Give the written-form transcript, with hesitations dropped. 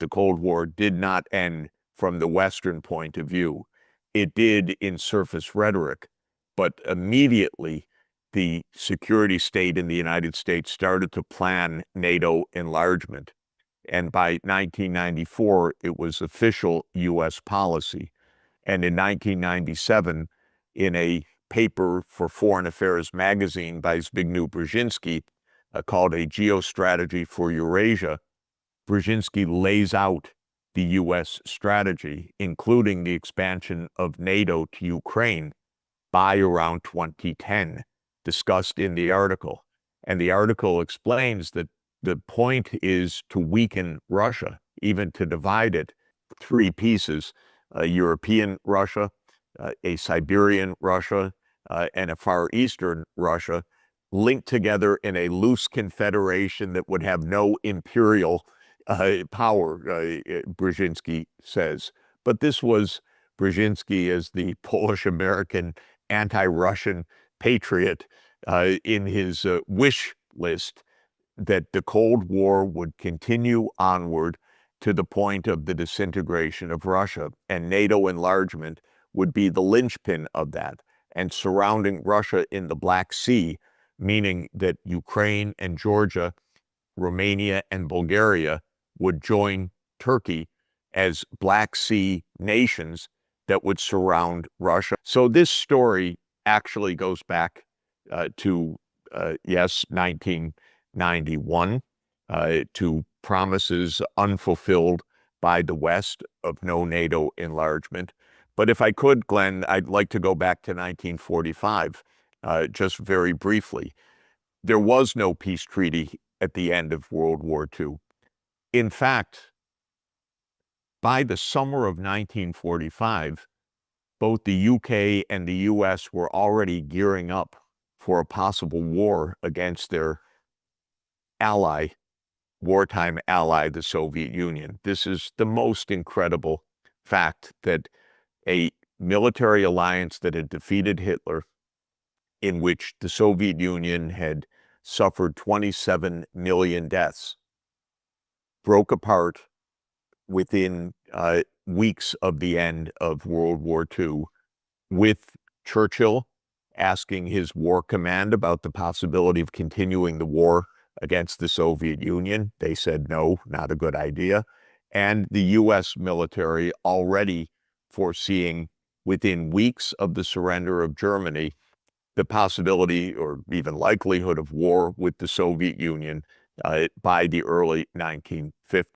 the Cold War did not end from the Western point of view. It did in surface rhetoric, but immediately the security state in the United States started to plan NATO enlargement. And by 1994, it was official U.S. policy. And in 1997, in a paper for Foreign Affairs magazine by Zbigniew Brzezinski, called A Geostrategy for Eurasia, Brzezinski lays out the U.S. strategy, including the expansion of NATO to Ukraine by around 2010, discussed in the article. And the article explains that the point is to weaken Russia, even to divide it three pieces: a European Russia, a Siberian Russia, and a Far Eastern Russia, linked together in a loose confederation that would have no imperial power, Brzezinski says. But this was Brzezinski as the Polish-American anti-Russian patriot in his wish list that the Cold War would continue onward to the point of the disintegration of Russia, and NATO enlargement would be the linchpin of that. And surrounding Russia in the Black Sea, meaning that Ukraine and Georgia, Romania and Bulgaria would join Turkey as Black Sea nations that would surround Russia. So this story actually goes back to, yes, 1991, to promises unfulfilled by the West of no NATO enlargement. But if I could, Glenn, I'd like to go back to 1945, just very briefly. There was no peace treaty at the end of World War II. In fact, by the summer of 1945, both the UK and the US were already gearing up for a possible war against their ally, wartime ally, the Soviet Union. This is the most incredible fact, that a military alliance that had defeated Hitler, in which the Soviet Union had suffered 27 million deaths, broke apart within weeks of the end of World War II, with Churchill asking his war command about the possibility of continuing the war against the Soviet Union. They said, no, not a good idea. And the US military already foreseeing, within weeks of the surrender of Germany, the possibility or even likelihood of war with the Soviet Union by the early 1950s.